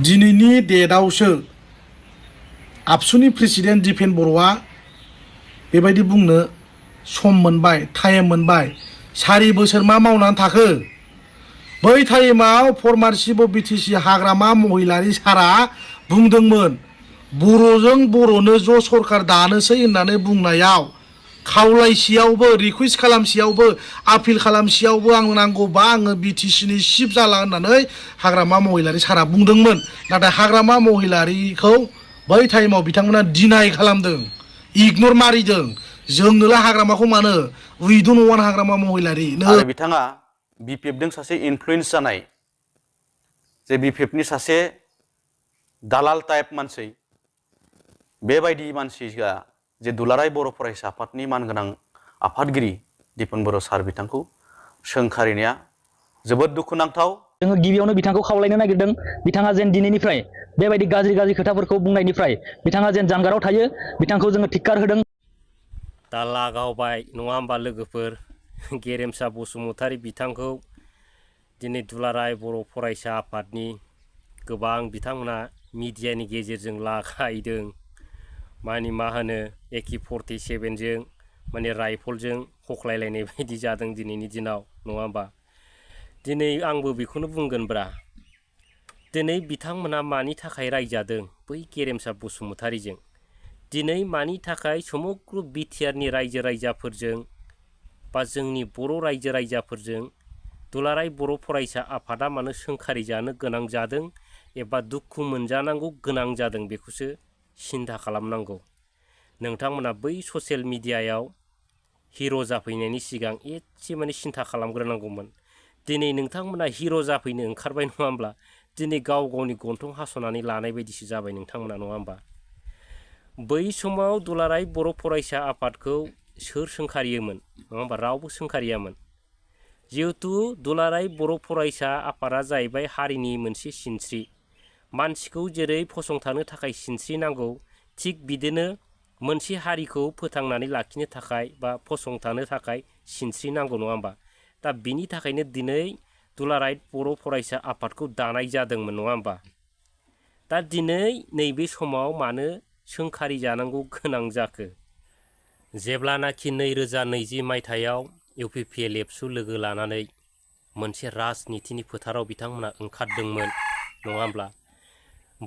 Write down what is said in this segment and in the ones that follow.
दिनैनि डेटआवसो आबसुनि प्रेसिडेन्ट दिपेन बर'आ बेबायदि बुंनो सम मोनबाय टाइम मोनबाय 4 बोसोर मा मावनानै थाखो बै टाइमाव फर्मार चिफ अफ बिटिसि हाग्रामा महिलारि सारा बुंदोंमोन बर'जों बर'नो ज' सरकार दानोसै होननानै बुंनायाव खावलायसेयावबो रिकुवेस्ट खालामसेयावबो आपिल खालामसेयावबो आं नांगौबा आङो बिटिसिनि चिफ जाला होननानै हाग्रामा महिलारि सारा बुंदोंमोन नाथाय हाग्रामा महिलारिखौ बै टाइमाव बिथांमोना डिनाय खालामदों इगनर मारिदों जोंनोला हाग्रामाखौ मानो उइ डोन्ट वान्ट हाग्रामा महिलारि आरो बिथाङा बिपिएफजों सासे इनफ्लुयेन्स जानाय जे बिपिएफनि सासे दालाल टाइप मानसि बेबायदि मानसिया जे दुलाराय बर' फरायसा आफादनि मानगोनां आफादगिरि दिपेन बर' सार बिथांखौ सोंखारिनाया जोबोद दुखुनांथाव। जोङो गिबियावनो बिथांखौ खावलायनो नागिरदों बिथाङा जेन दिनैनिफ्राय बेबायदि गाज्रि खोथाफोरखौ बुंनायनिफ्राय बिथाङा जेन जानगाराव थायो बिथांखौ जोङो थिक्कार होदों। दा लागावबाय नङा होमबा लोगोफोर गेरेमसा बसुमतारी बिथांखौ दिनै दुलाराय बर' फरायसा आफादनि गोबां बिथांमोना मिडियानि गेजेरजों लागायदों माने मा होनो AK-47जों माने राइफलजों हख्लायलायनाय बायदि जादों दिनैनि दिनाव नङा होमबा। दिनै आंबो बेखौनो बुंगोनब्रा दिनै बिथांमोना मानि थाखाय रायजादों बै गेरेमसा बसुमतारीजों दिनै मानि थाखाय समग्र बिटिआरनि रायजो राजाफोरजों बा जोंनि बर' रायजो राजाफोरजों दुलाराय बर' फरायसा आफादा मानो सोंखारि जानो गोनां जादों एबा दुखु मोनजानांगौ गोनां जादों बेखौसो सिन्था खालामनांगौ। नोंथांमोना बै ससियेल मिडियायाव हिर' जाफैनायनि सिगां एसे माने सिन्था खालामग्रोनांगौमोन। दिनै नोंथांमोना हिर' जाफैनो ओंखारबाय नङा होमब्ला दिनै गाव गावनि गन्थं हास'नानै लानाय बायदिसो जाबाय नोंथांमोना नङा होमबा। बै समाव दुलाराय बर' फरायसा आफादखौ सोर सोंखारियोमोन नङा होमबा रावबो सोंखारियामोन। जिहेतु दुलाराय बर' फरायसा आफादा जाहैबाय हारिनि मोनसे सिनस्रि मानसिखौ जेरै फसंथानो थाखाय सिनस्रि नांगौ थिग बिदिनो मोनसे हारिखौ फोथांनानै लाखिनो थाखाय बा फसंथानो थाखाय सिनस्रि नांगौ नङा होमबा। दा बिनि थाखायनो दिनै दुलाराय बर' फरायसा आफादखौ दानाय जादोंमोन नङा होमबा। दा दिनै नैबे समाव मानो सोंखारि जानांगौ गोनां जाखो जेब्लानाखि 2020 मायथाइयाव UPPL ABSU लोगो लानानै मोनसे राजनितिनि फोथाराव बिथांमोना ओंखारदोंमोन नङा होमब्ला।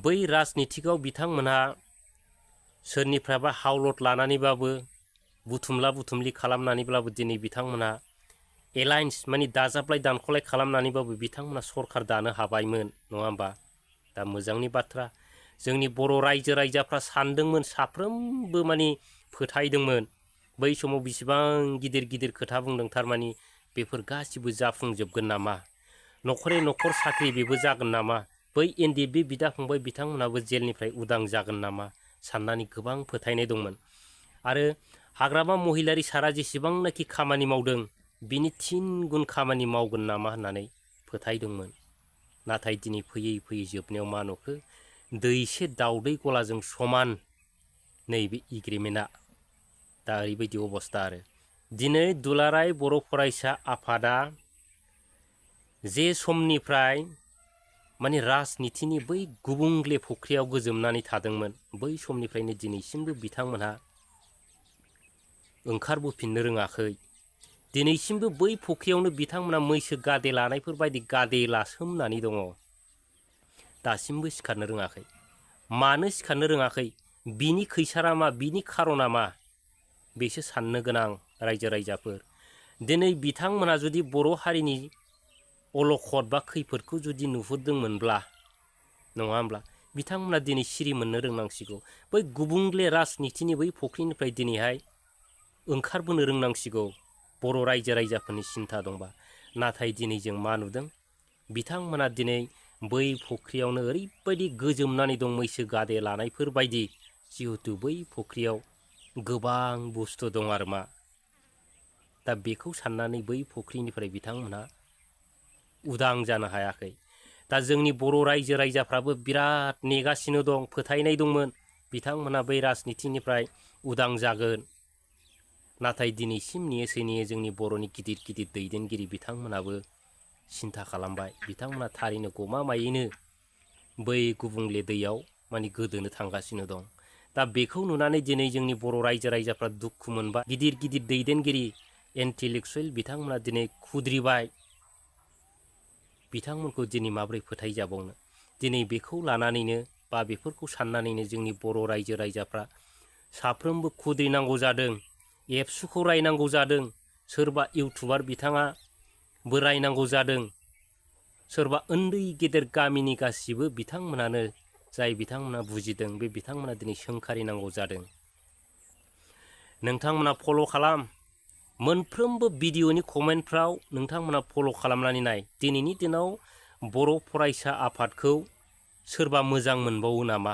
बै राजनितिकआव बिथांमोनहा सोरनिफ्रायबा हावलत लानानैबाबो बुथुमला बुथुमलि खालामनानैब्लाबो दिनै बिथांमोना एलायन्स माने दाजाबलाय दानख'लाय खालामनानैबाबो बिथांमोना सरखार दानो हाबायमोन नङा होमबा। दा मोजांनि बाथ्रा जोंनि बर' रायजो राजाफ्रा सानदोंमोन साफ्रोमबो माने फोथायदोंमोन बै समाव बिसिबां गिदिर गिदिर खोथा बुंदों थारमानि बेफोर गासिबो जाफुंजोबगोन नामा न'खरै न'खर साख्रि बेबो जागोन नामा बै NDB बिदा फंबाय बिथांमोनाबो जेलनिफ्राय उदां जागोन नामा साननानै गोबां फोथायनाय दंमोन। आरो हाग्रामा महिलारि सारा जेसेबांनाखि खामानि मावदों बिनि 3 गुन खामानि मावगोन नामा होननानै फोथायदोंमोन। नाथाय दिनै फैयै फैयै जोबनायाव मा नुखो दैसे दाउदै गलाजों समान नैबे एग्रिमेन्टआ दा ओरैबायदि अबस्था आरो दिनै दुलाराय बर' फरायसा आफादा जे समनिफ्राय माने राजनितिनि बै गुबुंले फुख्रियाव गोजोमनानै थादोंमोन बै समनिफ्रायनो दिनैसिमबो बिथांमोनहा ओंखारबोफिननो रोङाखै। दिनैसिमबो बै फुख्रियावनो बिथांमोना मैसो गादे लानायफोर बायदि गादे लासोमनानै दङ दासिमबो सिखारनो रोङाखै। मानो सिखारनो रोङाखै बिनि खैसारा मा बिनि खारना मा बेसो साननो गोनां रायजो राजाफोर। दिनै बिथांमोना जुदि बर' हारिनि अलखद बा खैफोदखौ जुदि नुहुरदोंमोनब्ला नङा होमब्ला बिथांमोना दिनै सिरि मोननो रोंनांसिगौ बै गुबुंले राजनितिनि बै फुख्रिनिफ्राय दिनैहाय ओंखारबोनो रोंनांसिगौ बर' रायजो राजाफोरनि सिन्था दंबा। नाथाय दिनै जों मा नुदों बिथांमोना दिनै बै फुख्रियावनो ओरैबायदि गोजोमनानै दं मैसो गादे लानायफोर बायदि जिहेतु बै फुख्रियाव गोबां बुस्थु दं आरो मा दा बेखौ साननानै बै फुख्रिनिफ्राय बिथांमोनहा उदां जानो हायाखै। दा जोंनि बर' रायजो राजाफ्राबो बिराद नेगासिनो दं फोथायनाय दंमोन बिथांमोना बै राजनितिनिफ्राय उदां जागोन। नाथाय दिनैसिम नेयै नेयै जोंनि बर'नि गिदिर गिदिर दैदेनगिरि बिथांमोनाबो सिन्था खालामबाय बिथांमोना थारैनो गमामायैनो बै गुबुंले दैयाव माने गोदोनो थांगासिनो दं। दा बेखौ नुनानै दिनै जोंनि बर' रायजो राजाफ्रा दुखु मोनबाय। गिदिर गिदिर दैदेनगिरि इन्टेलेक्सुवेल बिथांमोना दिनै खुद्रिबाय। बिथांमोनखौ दिनै माबोरै फोथायजाबावनो? दिनै बेखौ लानानैनो बा बेफोरखौ साननानैनो जोंनि बर' रायजो राजाफ्रा साफ्रोमबो खुद्रिनांगौ जादों। एबसुखौ रायनांगौ जादों। सोरबा इउटुबार बिथाङा बोरायनांगौ जादों। सोरबा उन्दै गेदेर गामिनि गासिबो बिथांमोनानो जाय बिथांमोना बुजिदों बे बिथांमोना दिनै सोंखारिनांगौ जादों। नोंथांमोना फल' खालाम। मोनफ्रोमबो भिडिअ'नि कमेन्टफ्राव नोंथांमोना फल' खालामनानै नाय। दिनैनि दिनाव बर' फरायसा आफादखौ सोरबा मोजां मोनबावो नामा?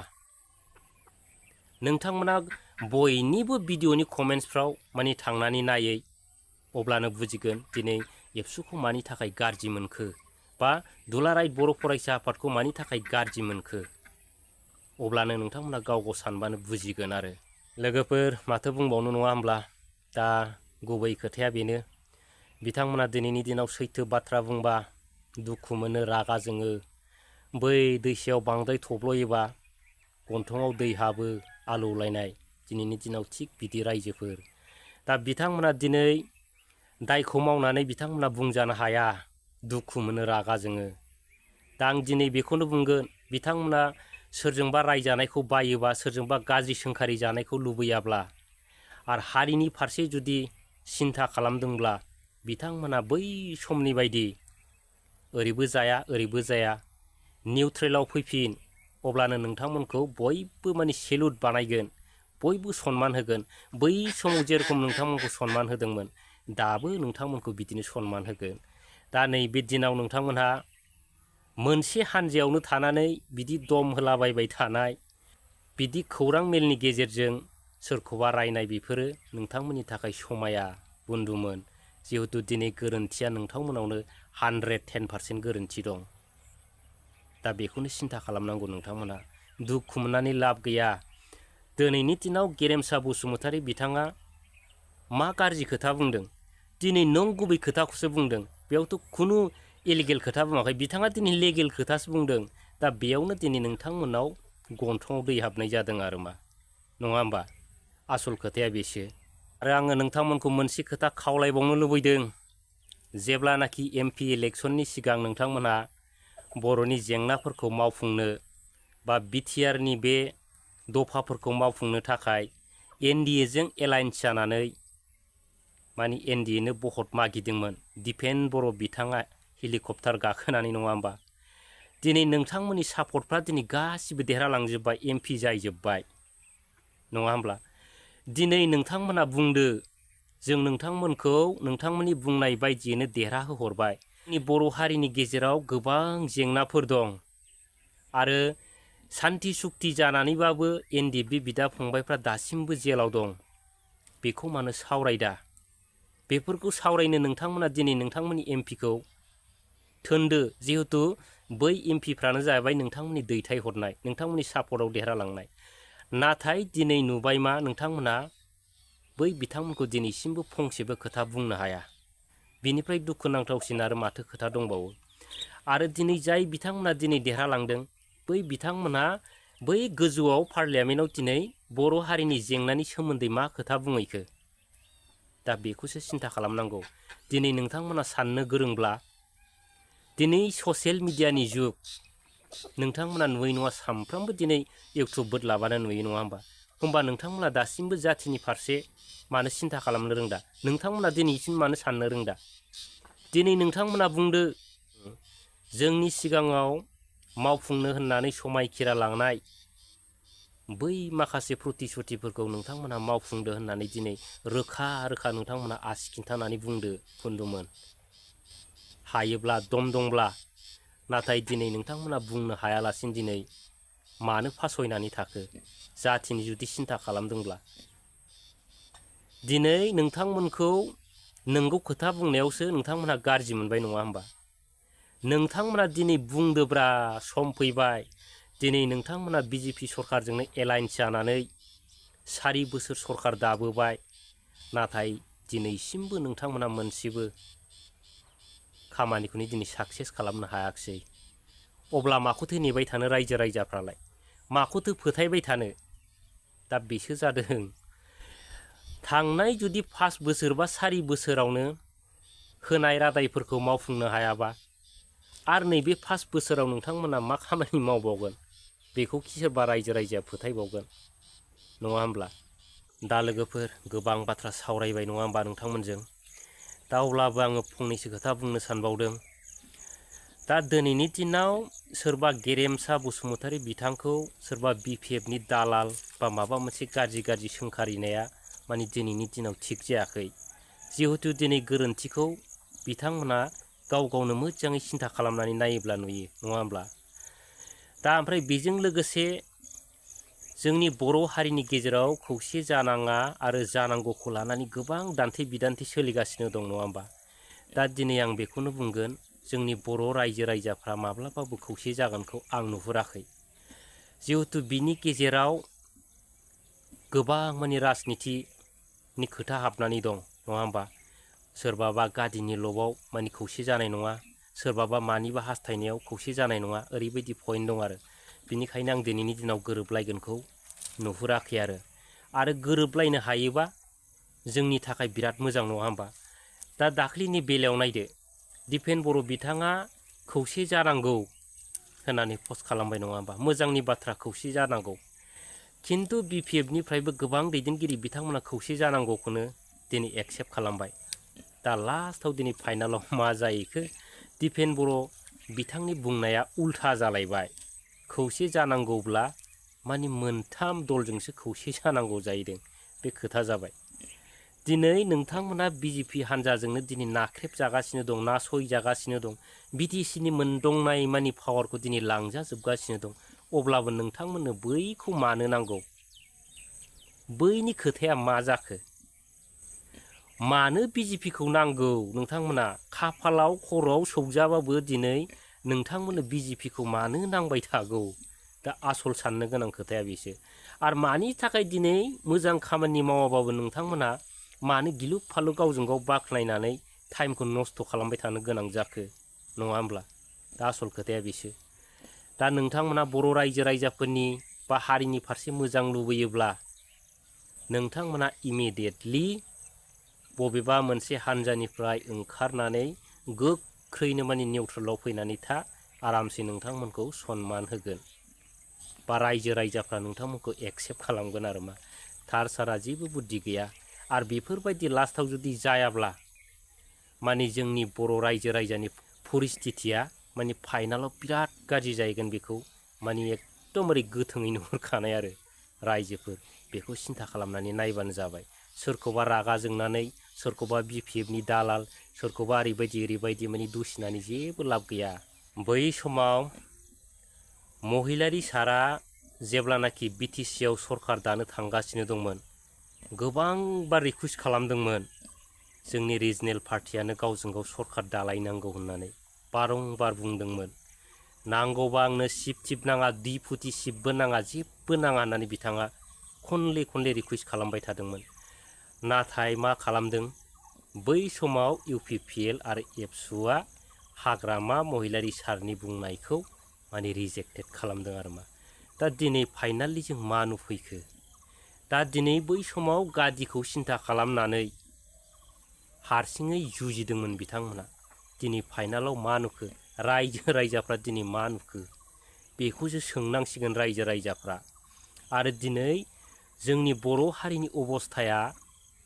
नोंथांमोना बयनिबो भिडिअ'नि कमेन्ट्सफ्राव माने थांनानै नायै अब्लानो बुजिगोन दिनै एबसुखौ मानि थाखाय गाज्रि मोनखो बा दुलाराय बर' फरायसा आफादखौ मानि थाखाय गाज्रि मोनखो। अब्लानो नोंथांमोना गाव गाव सानबानो बुजिगोन आरो। लोगोफोर माथो बुंबावनो नङा होमब्ला? दा गुबै खोथाया बेनो बिथांमोना दिनैनि दिनाव सैथो बाथ्रा बुंबा दुखु मोनो, रागा जोङो। बै दैसायाव बांद्राय थब्ल'योबा गन्थङाव दै हाबो आलौलायनाय। दिनैनि दिनाव थिग बिदि रायजोफोर। दा बिथांमोना दिनै दायखौ मावनानै बिथांमोना बुंजानो हाया। दुखु मोनो, रागा जोङो। दा आं दिनै बेखौनो बुंगोन बिथांमोना सोरजोंबा रायजानायखौ बायोबा, सोरजोंबा गाज्रि सोंखारि जानायखौ लुबैयाब्ला आरो हारिनि फारसे जुदि सिन्था खालामदोंब्ला बिथांमोना बै समनि बायदि ओरैबो जाया ओरैबो जाया निउट्रेलाव फैफिन। अब्लानो नोंथांमोनखौ बयबो माने सेलुट बानायगोन, बयबो सनमान होगोन। बै समाव जेरखम नोंथांमोनखौ सनमान होदोंमोन दाबो नोंथांमोनखौ बिदिनो सनमान होगोन। दा नैबे दिनाव नोंथांमोनहा मोनसे हानजायावनो थानानै बिदि दम होलाबायबाय थानाय, बिदि खौरां मेलनि गेजेरजों सोरखौबा रायनाय बेफोरो नोंथांमोननि थाखाय समाया बुन्दुमोन। जिहेतु दिनै गोरोन्थिया नोंथांमोनावनो 110% गोरोन्थि दं। दा बेखौनो सिन्था खालामनांगौ नोंथांमोना। दुखु मोननानै लाब गैया। दिनैनि दिनाव गेरेमसा बसुमतारी बिथाङा मा गाज्रि खोथा बुंदों? दिनै नों गुबै खोथाखौसो बुंदों। बेयावथ' खुनु इलिगेल खोथा बुङाखै। बिथाङा दिनै लेगेल खोथासो बुंदों। दा बेयावनो दिनै नोंथांमोनाव गन्थङाव दै हाबनाय जादों आरो मा नङा होमबा? आसल खोथाया बेसो। आरो आङो नोंथांमोनखौ मोनसे खोथा खावलायबावनो लुबैदों। जेब्लानाखि MP इलेक्सननि सिगां नोंथांमोनहा बर'नि जेंनाफोरखौ मावफुंनो बा बिटिआरनि बे दफाफोरखौ मावफुंनो थाखाय NDAजों एलायन्स जानानै माने NDAनो भट मागिदोंमोन। दिपेन बर' बिथाङा हेलिकप्टार गाखोनानै नङा होमबा? दिनै नोंथांमोननि सापर्टफ्रा दिनै गासिबो देरहालांजोब्बाय, MP जाहैजोब्बाय नङा होमब्ला? दिनै नोंथांमोना बुंदो जों नोंथांमोनखौ नोंथांमोननि बुंनाय बायदियैनो देरहाहोहरबाय। जोंनि बर' हारिनि गेजेराव गोबां जेंनाफोर दं आरो सान्थि सुक्ति जानानैबाबो NDP बिदा फंबायफ्रा दासिमबो जेलाव दं। बेखौ मानो सावरायदा? बेफोरखौ सावरायनो नोंथांमोना दिनै नोंथांमोननि MPखौ थोनदो। जिहेतु बै MPफ्रानो जाहैबाय नोंथांमोननि दैथायहरनाय, नोंथांमोननि सापर्टआव देरहालांनाय। नाथाय दिनै नुबाय मा नोंथांमोना बै बिथांमोनखौ दिनैसिमबो फंसेबो खोथा बुंनो हाया। बिनिफ्राय दुखुनांथावसिन आरो माथो खोथा दंबावो? आरो दिनै जाय बिथांमोना दिनै देरहालांदों बै बिथांमोनहा बै गोजौआव पार्लियामेन्टआव दिनै बर' हारिनि जेंनानि सोमोन्दै मा खोथा बुंहैखो? दा बेखौसो सिन्था खालामनांगौ। दिनै नोंथांमोना साननो गोरोंब्ला दिनै ससियेल मिडियानि जुग, नोंथांमोना नुयै नङा सामफ्रामबो दिनै इउटुब बोदलाबानो नुयो नङा होमबा? होमबा नोंथांमोना दासिमबो जाथिनि फारसे मानो सिन्था खालामनो रोंदा? नोंथांमोना दिनैसिम मानो साननो रोंदा? दिनै नोंथांमोना बुंदो जोंनि सिगाङाव मावफुंनो होननानै समायखिरा लांनाय बै माखासे प्रतिश्रुतिफोरखौ नोंथांमोना मावफुंदो होननानै दिनै रोखा रोखा नोंथांमोना आसि खिन्थानानै बुंदोंमोन हायोब्ला दम दंब्ला। नाथाय दिनै नोंथांमोना बुंनो हायालासिनो दिनै मानो फासयनानै थाखो? जाथिनि जुदि सिन्था खालामदोंब्ला दिनै नोंथांमोनखौ नंगौ खोथा बुंनायावसो नोंथांमोनहा गाज्रि मोनबाय नङा होमबा? नोंथांमोना दिनै बुंदोब्रा सम फैबाय। दिनै नोंथांमोना BJP सरकारजोंनो एलायन्स जानानै 4 बोसोर सरकार दाबोबाय। नाथाय दिनैसिमबो नोंथांमोना मोनसेबो खामानिखौनो दिनै साक्सेस खालामनो हायाखिसै। अब्ला माखौथो नेबाय थानो रायजो राजाफ्रालाय माखौथो फोथायबाय थानो दा बेसो जादों थांनाय जुदि 5 बोसोर बा 4 बोसोरावनो होनाय रादायफोरखौ मावफुंनो हायाबा आरो नैबे 5 बोसोराव नोंथांमोना मा खामानि मावबावगोन बेखौ सोरबा रायजो राजाया फोथायबावगोन नङा होमब्ला दा लोगोफोर गोबां बाथ्रा सावरायबाय नङा होमबा नोंथांमोनजों दा अब्लाबो आङो फंनैसो खोथा बुंनो सानबावदों दा दिनैनि दिनाव सोरबा गेरेमसा बसुमतारी बिथांखौ सोरबा BPFनि दालाल बा माबा मोनसे गाज्रि सोंखारिनाया माने दिनैनि दिनाव थिग जायाखै जिहेतु दिनै गोरोन्थिखौ बिथांमोना गाव गावनो मोजाङै सिन्था खालामनानै नायोब्ला नुयो नङा होमब्ला दा ओमफ्राय बेजों लोगोसे जोंनि बर' हारिनि गेजेराव खौसे जानाङा आरो जानांगौखौ लानानै गोबां दान्थे बिदान्थे सोलिगासिनो दं नङा होमबा दा दिनै आं बेखौनो बुंगोन जोंनि बर' रायजो राजाफ्रा माब्लाबाबो खौसे जागोनखौ आं नुहुराखै जिहेतु बिनि गेजेराव गोबां माने राजनितिनि खोथा हाबनानै दं नङा होमबा सोरबाबा गादिनि लबाव माने खौसे जानाय नङा सोरबाबा मानिबा हास्थायनायाव खौसे जानाय नङा ओरैबायदि पइन्ट दं आरो बिनिखायनो आं दिनैनि दिनाव गोरोबलायगोनखौ नुहुराखै आरो गोरोबलायनो हायोबा जोंनि थाखाय बिराद मोजां नङा होमबा दा दाख्लिनि बेलायाव नायदो दिपेन बर' बिथाङा खौसे जानांगौ होननानै पस्ट खालामबाय नङा होमबा मोजांनि बाथ्रा खौसे जानांगौ खिन्थु BPFनिफ्रायबो गोबां दैदेनगिरि बिथांमोना खौसे जानांगौखौनो दिनै एक्सेप्ट खालामबाय दा लास्टआव दिनै फाइनालाव मा जाहैखो दिपेन बर' बिथांनि बुंनाया उल्था जालायबाय खौसे जानांगौब्ला माने मोनथाम दलजोंसो खौसे जानांगौ जाहैदों बे खोथा जाबाय दिनै नोंथांमोना BJP हान्जाजोंनो दिनै नाख्रेबजागासिनो दं नासयजागासिनो दं BTCनि मोनदंनाय मानि पावारखौ दिनै लांजाजोबगासिनो दं अब्लाबो नोंथांमोननो बैखौ मानो नांगौ बैनि खोथाया मा जाखो मानो BJPखौ नांगौ नोंथांमोना खाफालाव खर'आव सौजाबाबो दिनै नोंथांमोननो BJPखौ मानो नांबाय थागौ दा आसल साननो गोनां खोथाया बेसो आरो मानि थाखाय दिनै मोजां खामानि मावाबाबो नोंथांमोना मानो गिलु फालु गावजों गाव बाख्नायनानै टाइमखौ नस्थ' खालामबाय थानो गोनां जाखो नङा होमब्ला दा आसल खोथाया बेसो दा नोंथांमोना बर' रायजो राजाफोरनि बा हारिनि फारसे मोजां लुबैयोब्ला नोंथांमोना इमिडियेटलि बबेबा मोनसे हान्जानिफ्राय ओंखारनानै गोख्रैनो माने निउट्रेलाव फैनानै था आरामसे नोंथांमोनखौ सनमान होगोन बा रायजो राजाफ्रा नोंथांमोनखौ एक्सेप्ट खालामगोन आरो मा थार सारा जेबो बुद्धि गैया आरो बेफोरबायदि लास्टआव जुदि जायाब्ला माने जोंनि बर' रायजो राजानि परिस्थितिया माने फाइनालाव बिराद गाज्रि जाहैगोन बेखौ माने एकदमबारे गोथोङै नुहुरखानाय आरो रायजोफोर बेखौ सिन्था खालामनानै नायबानो जाबाय सोरखौबा रागा जोंनानै सोरखौबा BPFनि दालाल सोरखौबा ओरैबायदि माने दुसिनानै जेबो लाब गैया बै समाव महिलारी सारा जेब्लानाखि BTCआव सरखार दानो थांगासिनो दंमोन गोबां बार रिकुवेस्ट खालामदोंमोन जोंनि रिजनेल पार्टियानो गावजों गाव सरखार दालायनांगौ होननानै बारंबार बुंदोंमोन नांगौबा आंनो सिप टिप नाङा डिपुटि सिपबो नाङा जेबो नाङा होननानै बिथाङा खनले रिकुवेस्ट खालामबाय थादोंमोन नाथाय मा खालामदों बै समाव UPPL आरो ABSUआ हाग्रामा महिलारी सारनि बुंनायखौ माने रिजेक्टेड खालामदों आरो मा दा दिनै फाइनालि जों मा नुफैखो दा दिनै बै समाव गादिखौ सिन्था खालामनानै हारसिङै जुजिदोंमोन बिथांमोना दिनै फाइनालाव मा नुखो रायजो राजाफ्रा दिनै मा नुखो बेखौसो सोंनांसिगोन रायजो राजाफ्रा आरो दिनै जोंनि बर' हारिनि अबस्थाया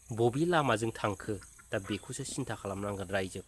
बबे लामाजों थांखो दा बेखौसो सिन्था खालामनांगोन रायजो